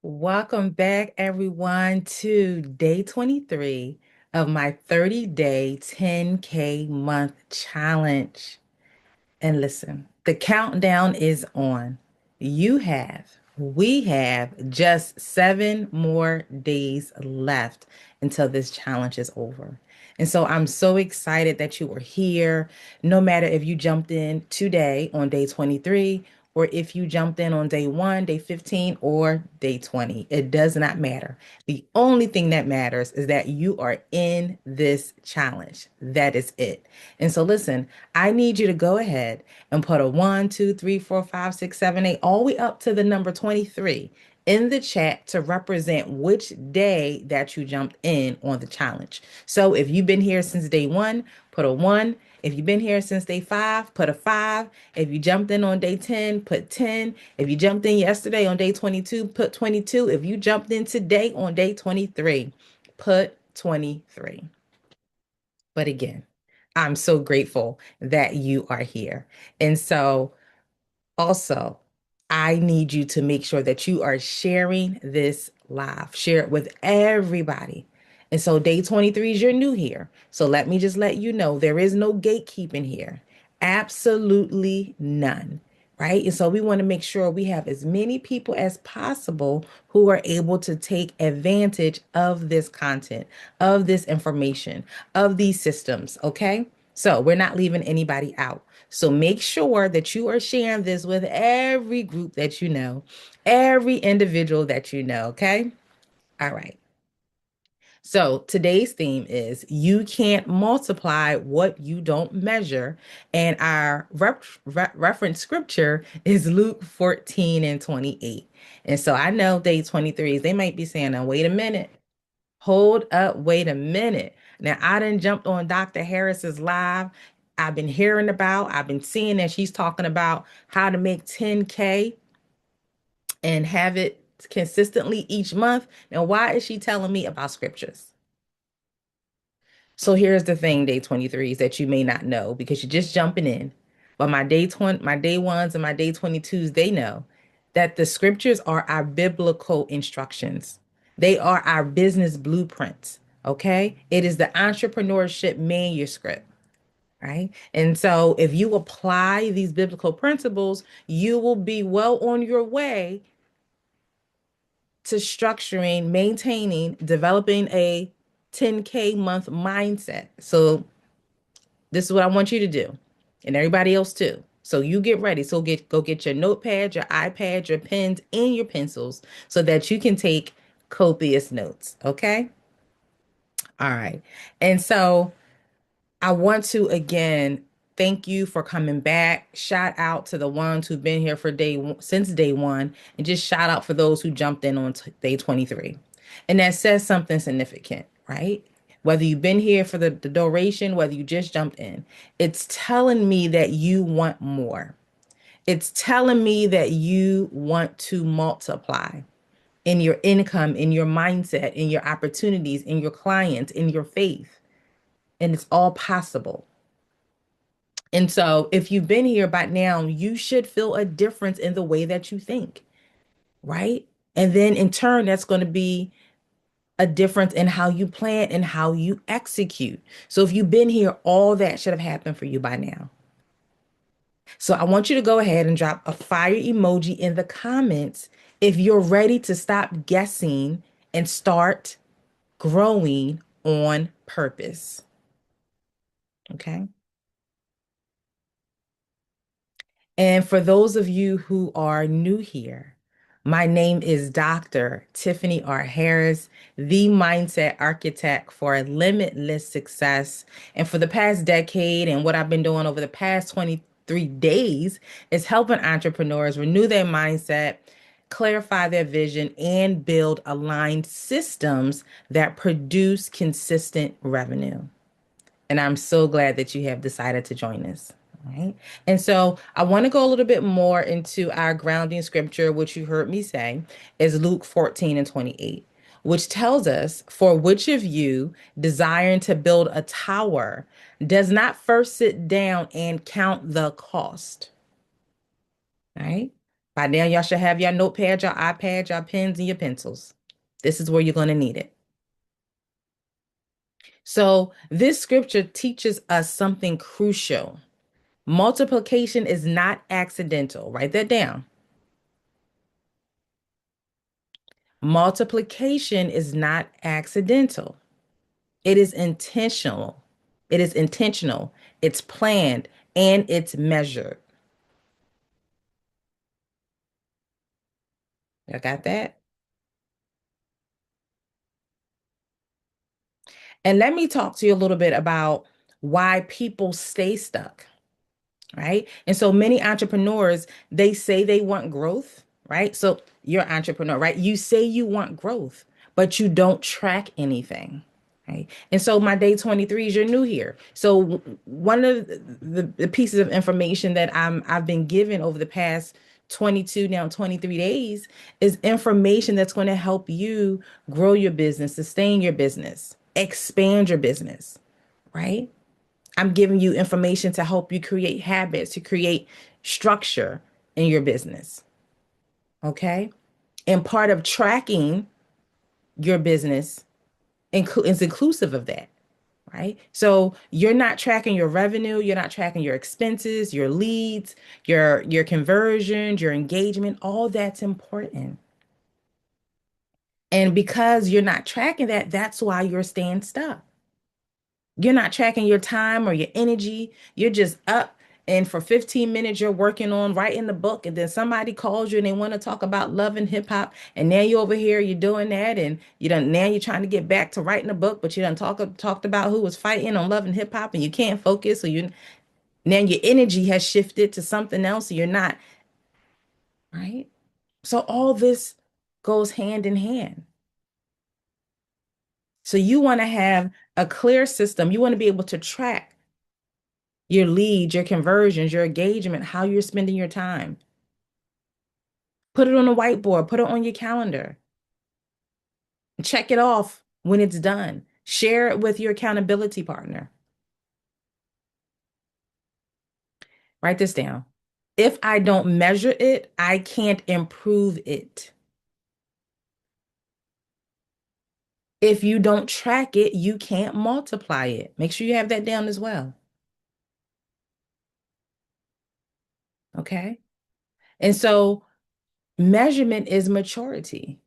Welcome back, everyone, to day 23 of my 30-day 10K month challenge. And listen, the countdown is on. We have just 7 more days left until this challenge is over. And so I'm so excited that you are here. No matter if you jumped in today on day 23, or if you jumped in on day 1, day 15, or day 20, it does not matter. The only thing that matters is that you are in this challenge. That is it. And so, listen, I need you to go ahead and put a 1, 2, 3, 4, 5, 6, 7, 8, all the way up to the number 23 in the chat to represent which day that you jumped in on the challenge. So if you've been here since day 1, put a 1. If you've been here since day 5, put a 5. If you jumped in on day 10, put 10. If you jumped in yesterday on day 22, put 22. If you jumped in today on day 23, put 23. But again, I'm so grateful that you are here. And so, also, I need you to make sure that you are sharing this live. Share it with everybody. And so, day 23 is you're new here. So, let me just let you know there is no gatekeeping here. Absolutely none. Right. And so, we want to make sure we have as many people as possible who are able to take advantage of this content, of this information, of these systems. Okay. So, we're not leaving anybody out. So make sure that you are sharing this with every group that you know, every individual that you know, okay? All right. So today's theme is you can't multiply what you don't measure. And our reference scripture is Luke 14 and 28. And so I know day 23s, they might be saying, now, wait a minute. Hold up, wait a minute. Now, I done jumped on Dr. Harris's live. I've been seeing that she's talking about how to make 10K and have it consistently each month. Now, why is she telling me about scriptures? So here's the thing, day 23s that you may not know because you're just jumping in. But my day ones and my day 22s, they know that the scriptures are our biblical instructions. They are our business blueprints. Okay. It is the entrepreneurship manuscript. Right. And so if you apply these biblical principles, you will be well on your way to structuring, maintaining, developing a 10K month mindset. So this is what I want you to do, and everybody else too. So you get ready. So go get your notepad, your iPad, your pens, and your pencils so that you can take copious notes. Okay. All right. And so I want to again thank you for coming back. Shout out to the ones who've been here for since day one, and just shout out for those who jumped in on day 23. And that says something significant, right? Whether you've been here for the duration, whether you just jumped in, it's telling me that you want more. It's telling me that you want to multiply in your income, in your mindset, in your opportunities, in your clients, in your faith. And it's all possible. And so, if you've been here by now, you should feel a difference in the way that you think, right? And then in turn, that's going to be a difference in how you plan and how you execute. So, if you've been here, all that should have happened for you by now. So, I want you to go ahead and drop a fire emoji in the comments if you're ready to stop guessing and start growing on purpose. Okay. And for those of you who are new here, my name is Dr. Tiffany R. Harris, the mindset architect for limitless success. And for the past decade, and what I've been doing over the past 23 days is helping entrepreneurs renew their mindset, clarify their vision, and build aligned systems that produce consistent revenue. And I'm so glad that you have decided to join us. All right. And so I want to go a little bit more into our grounding scripture, which you heard me say is Luke 14 and 28, which tells us, for which of you desiring to build a tower does not first sit down and count the cost? Right. By now, y'all should have your notepad, your iPad, your pens, and your pencils. This is where you're going to need it. So, this scripture teaches us something crucial. Multiplication is not accidental. Write that down. Multiplication is not accidental. It is intentional. It is intentional. It's planned and it's measured. I got that? And let me talk to you a little bit about why people stay stuck, right? And so many entrepreneurs, they say they want growth, right? So you're an entrepreneur, right? You say you want growth, but you don't track anything, right? And so my day 23 is you're new here. So one of the pieces of information that I've been given over the past 22 now 23 days is information that's going to help you grow your business, sustain your business, expand your business, right? I'm giving you information to help you create habits, to create structure in your business. Okay. And part of tracking your business is inclusive of that, right? So you're not tracking your revenue, you're not tracking your expenses, your leads, your conversions, your engagement, all that's important. And because you're not tracking that, that's why you're staying stuck. You're not tracking your time or your energy. You're just up and for 15 minutes you're working on writing the book and then somebody calls you and they want to talk about love and hip hop and now you're over here you're doing that and you don't now you're trying to get back to writing a book but you don't talked about who was fighting on love and hip hop and you can't focus so you now your energy has shifted to something else so you're not right. So all this goes hand in hand. So you want to have a clear system. You want to be able to track your leads, your conversions, your engagement, how you're spending your time. Put it on a whiteboard, put it on your calendar. Check it off when it's done. Share it with your accountability partner. Write this down. If I don't measure it, I can't improve it. If you don't track it, you can't multiply it. Make sure you have that down as well. Okay. And so measurement is maturity.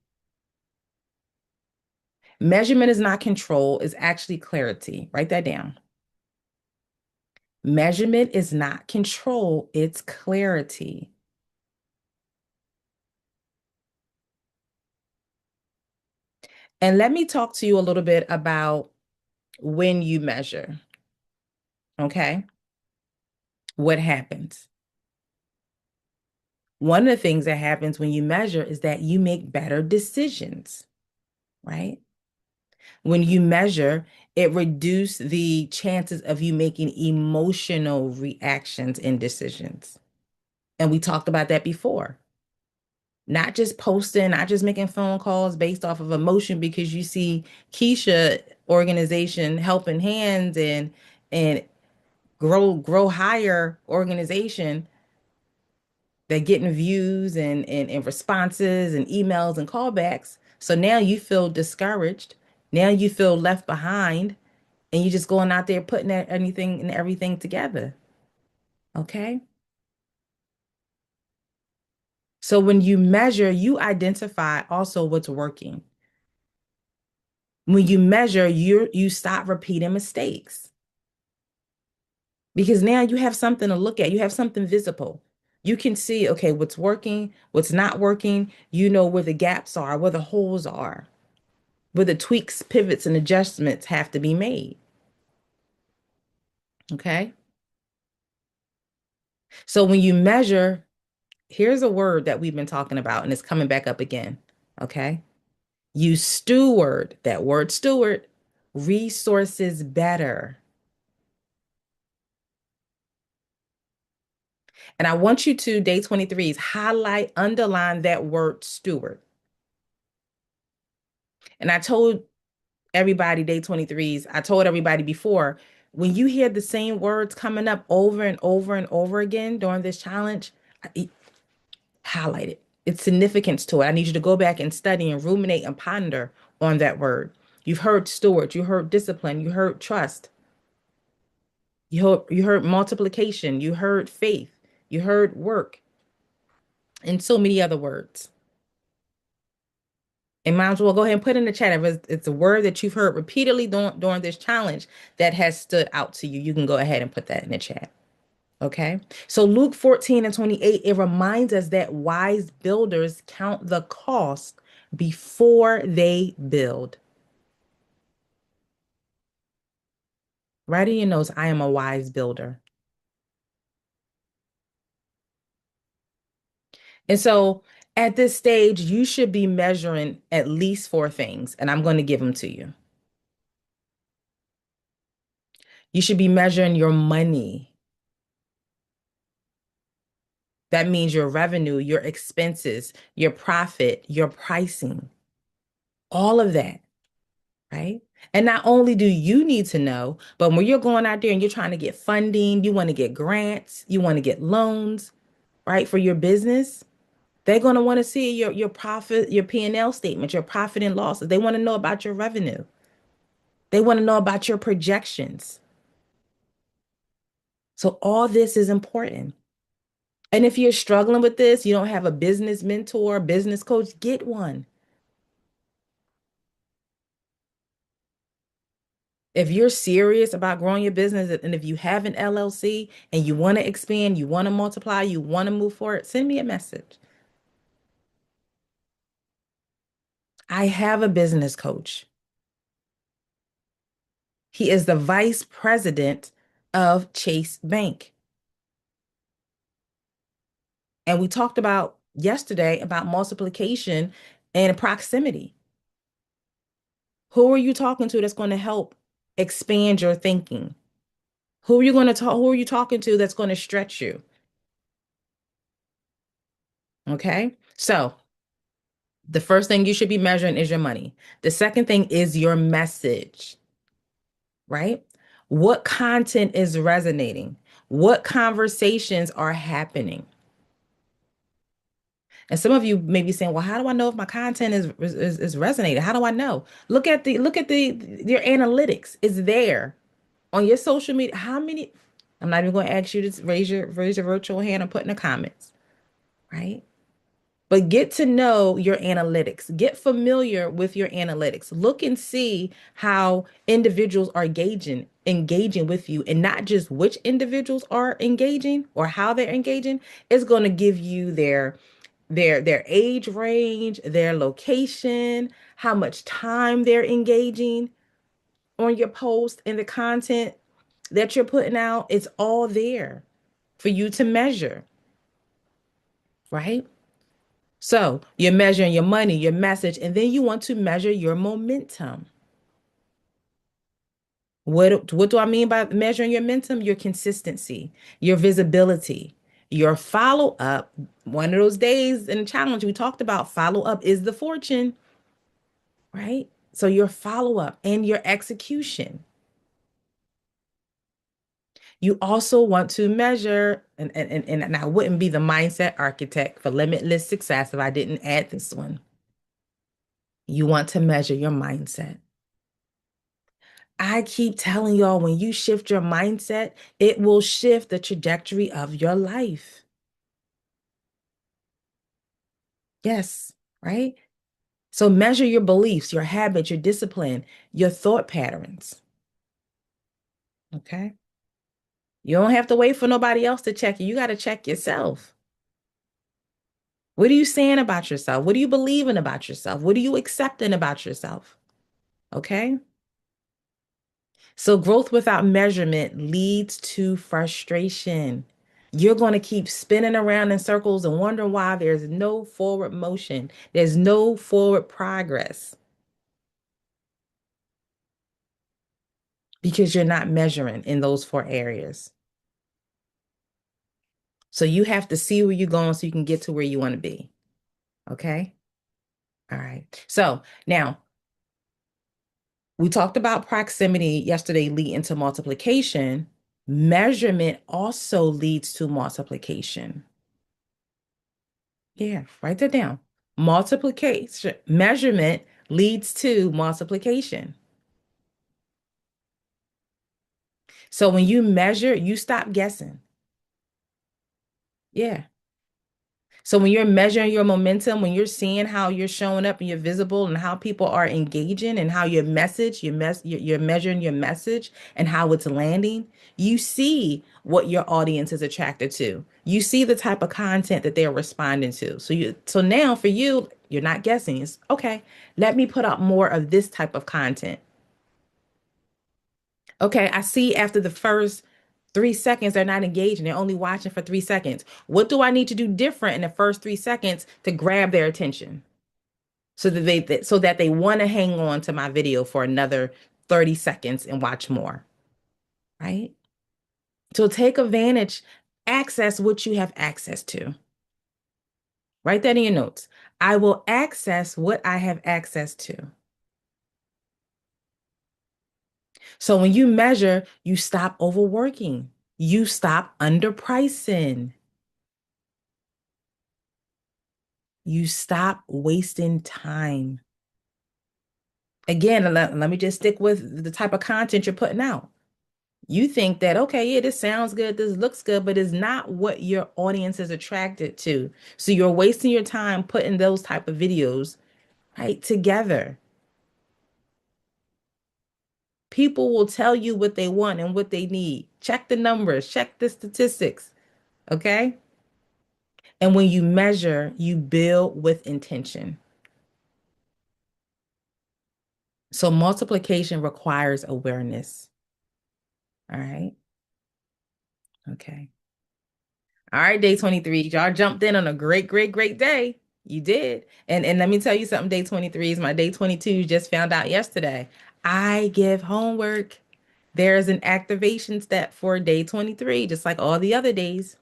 Measurement is not control, it's actually clarity. Write that down. Measurement is not control, it's clarity. And let me talk to you a little bit about when you measure, okay? What happens? One of the things that happens when you measure is that you make better decisions, right? When you measure, it reduces the chances of you making emotional reactions and decisions. And we talked about that before. Not just posting, not just making phone calls based off of emotion because you see Keisha organization helping hands and grow higher organization that getting views and responses and emails and callbacks. So now you feel discouraged. Now you feel left behind and you just going out there putting that anything and everything together. Okay. So when you measure, you identify also what's working. When you measure, you stop repeating mistakes because now you have something to look at. You have something visible. You can see, okay, what's working, what's not working. You know where the gaps are, where the holes are, where the tweaks, pivots, and adjustments have to be made. Okay. So when you measure, here's a word that we've been talking about, and it's coming back up again. Okay. You steward, that word steward, resources better. And I want you to, day 23's, highlight, underline that word steward. And I told everybody, day 23's, I told everybody before, when you hear the same words coming up over and over and over again during this challenge, Highlight it. It's significance to it. I need you to go back and study and ruminate and ponder on that word. You've heard steward, you heard discipline, you heard trust, you heard multiplication, you heard faith, you heard work, and so many other words. And might as well go ahead and put in the chat if it's a word that you've heard repeatedly during this challenge that has stood out to you. You can go ahead and put that in the chat. Okay. So Luke 14 and 28, it reminds us that wise builders count the cost before they build. Write in your notes, I am a wise builder. And so at this stage, you should be measuring at least four things, and I'm going to give them to you. You should be measuring your money. That means your revenue, your expenses, your profit, your pricing, all of that, right? And not only do you need to know, but when you're going out there and you're trying to get funding, you want to get grants, you want to get loans, right, for your business, they're going to want to see your profit, your P&L statement, your profit and losses. They want to know about your revenue. They want to know about your projections. So all this is important. And if you're struggling with this, you don't have a business mentor, business coach, get one. If you're serious about growing your business and if you have an LLC and you want to expand, you want to multiply, you want to move forward, send me a message. I have a business coach. He is the vice president of Chase Bank. And we talked about yesterday about multiplication and proximity. Who are you talking to that's going to help expand your thinking? Who are you going to talk? Who are you talking to that's going to stretch you? Okay. So the first thing you should be measuring is your money. The second thing is your message, right? What content is resonating? What conversations are happening? And some of you may be saying, "Well, how do I know if my content is resonating? How do I know?" Look at the your analytics. It's there on your social media. How many? I'm not even going to ask you to raise your virtual hand and put in the comments, right? But get to know your analytics. Get familiar with your analytics. Look and see how individuals are engaging with you, and not just which individuals are engaging or how they're engaging. It's going to give you their age range, their location, how much time they're engaging on your post and the content that you're putting out. It's all there for you to measure, right? So you're measuring your money, your message, and then you want to measure your momentum. What do I mean by measuring your momentum? Your consistency, your visibility, your follow up. One of those days in the challenge we talked about, follow up is the fortune, right? So your follow up and your execution. You also want to measure, and I wouldn't be the mindset architect for limitless success if I didn't add this one. You want to measure your mindset. I keep telling y'all, when you shift your mindset, it will shift the trajectory of your life. Yes, right? So measure your beliefs, your habits, your discipline, your thought patterns. Okay. You don't have to wait for nobody else to check you. You got to check yourself. What are you saying about yourself? What are you believing about yourself? What are you accepting about yourself? Okay. So growth without measurement leads to frustration. You're going to keep spinning around in circles and wondering why there's no forward motion. There's no forward progress because you're not measuring in those four areas. So you have to see where you're going so you can get to where you want to be. Okay. All right. So now we talked about proximity yesterday leading to multiplication. Measurement also leads to multiplication. Yeah, write that down. Multiplication, measurement leads to multiplication. So when you measure, you stop guessing. Yeah. So when you're measuring your momentum, when you're seeing how you're showing up and you're visible and how people are engaging and how your message, you're measuring your message and how it's landing, you see what your audience is attracted to. You see the type of content that they're responding to. So now for you, you're not guessing. It's okay, let me put out more of this type of content. Okay, I see after the first 3 seconds, they're not engaging. They're only watching for 3 seconds. What do I need to do different in the first 3 seconds to grab their attention so that they want to hang on to my video for another 30 seconds and watch more, right? So take advantage, access what you have access to. Write that in your notes. I will access what I have access to. So when you measure, you stop overworking. You stop underpricing. You stop wasting time. Again, let me just stick with the type of content you're putting out. You think that, okay, yeah, this sounds good, this looks good, but it's not what your audience is attracted to. So you're wasting your time putting those type of videos right together. People will tell you what they want and what they need. Check the numbers, check the statistics, okay? And when you measure, you build with intention. So multiplication requires awareness. All right. Okay. All right, day 23. Y'all jumped in on a great, great, great day. You did. And let me tell you something, day 23 is my day 22 just found out yesterday. I give homework. There's an activation step for day 23, just like all the other days.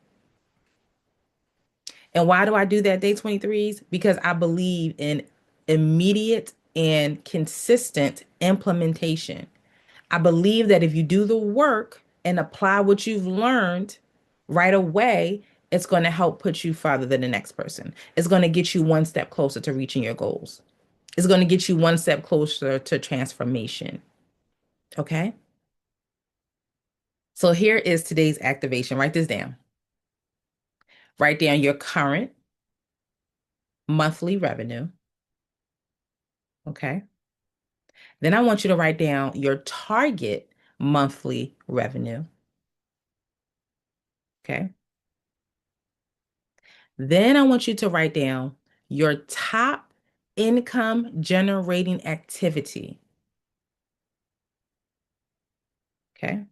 And why do I do that day 23s? Because I believe in immediate and consistent implementation. I believe that if you do the work and apply what you've learned right away, it's going to help put you farther than the next person. It's going to get you one step closer to reaching your goals. It's going to get you one step closer to transformation. Okay. So here is today's activation. Write this down. Write down your current monthly revenue. Okay. Then I want you to write down your target monthly revenue. Okay. Then I want you to write down your top income generating activity. Okay.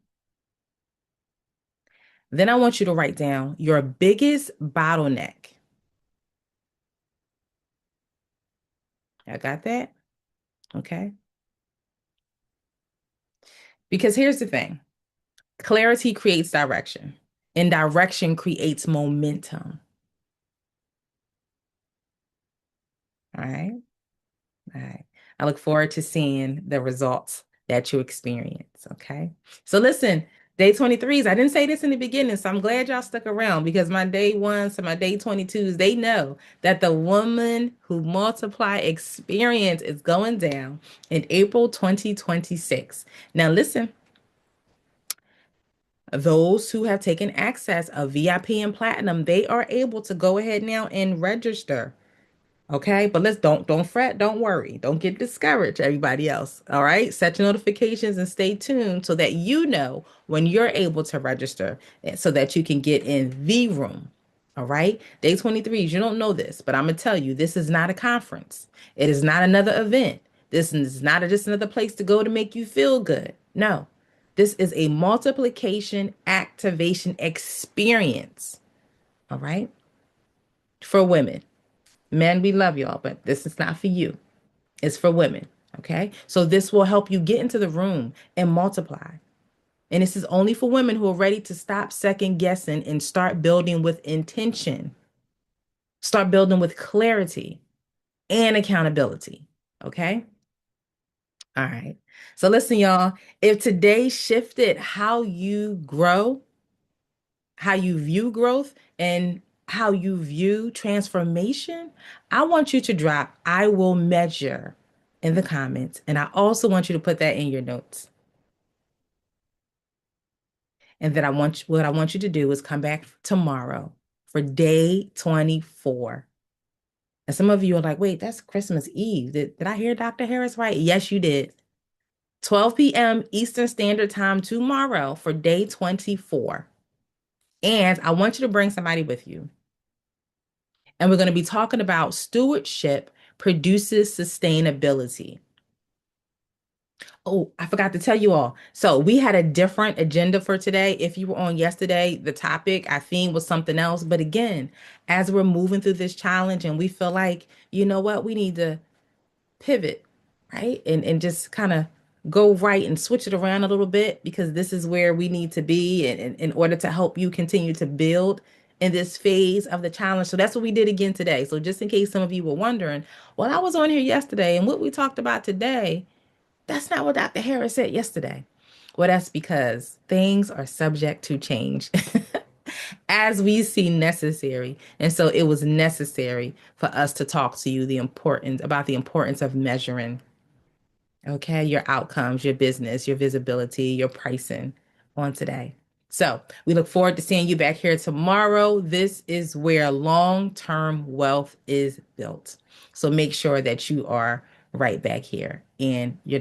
Then I want you to write down your biggest bottleneck. I got that? Okay. Because here's the thing, clarity creates direction, and direction creates momentum. All right. All right. I look forward to seeing the results that you experience. Okay. So listen, day 23s, I didn't say this in the beginning, so I'm glad y'all stuck around because my day ones to my day 22s, they know that the woman who multiply experience is going down in April 2026. Now listen, those who have taken access of VIP and Platinum, they are able to go ahead now and register. Okay, but let's don't fret, don't worry, don't get discouraged, everybody else. All right, set your notifications and stay tuned so that you know when you're able to register so that you can get in the room. All right, day 23s, you don't know this, but I'm gonna tell you, this is not a conference. It is not another event. This is not just another place to go to make you feel good. No, this is a multiplication activation experience. All right, for women. Men, we love y'all, but this is not for you. It's for women. Okay. So this will help you get into the room and multiply. And this is only for women who are ready to stop second guessing and start building with intention, start building with clarity and accountability. Okay. All right. So listen, y'all, if today shifted how you grow, how you view growth, and how you view transformation, I want you to drop "I will measure" in the comments. And I also want you to put that in your notes. And then what I want you to do is come back tomorrow for day 24. And some of you are like, wait, that's Christmas Eve. Did I hear Dr. Harris right? Yes, you did. 12 p.m. Eastern Standard Time tomorrow for day 24. And I want you to bring somebody with you. And we're going to be talking about stewardship produces sustainability. Oh, I forgot to tell you all. So we had a different agenda for today. If you were on yesterday, the topic, I think, was something else. But again, as we're moving through this challenge and we feel like, you know what, we need to pivot, right? And just kind of go right and switch it around a little bit because this is where we need to be in order to help you continue to build in this phase of the challenge. So that's what we did again today. So just in case some of you were wondering, well, I was on here yesterday and what we talked about today, that's not what Dr. Harris said yesterday. Well, that's because things are subject to change as we see necessary. And so it was necessary for us to talk to you about the importance of measuring, okay, your outcomes, your business, your visibility, your pricing on today. So we look forward to seeing you back here tomorrow. This is where long-term wealth is built. So make sure that you are right back here and you're not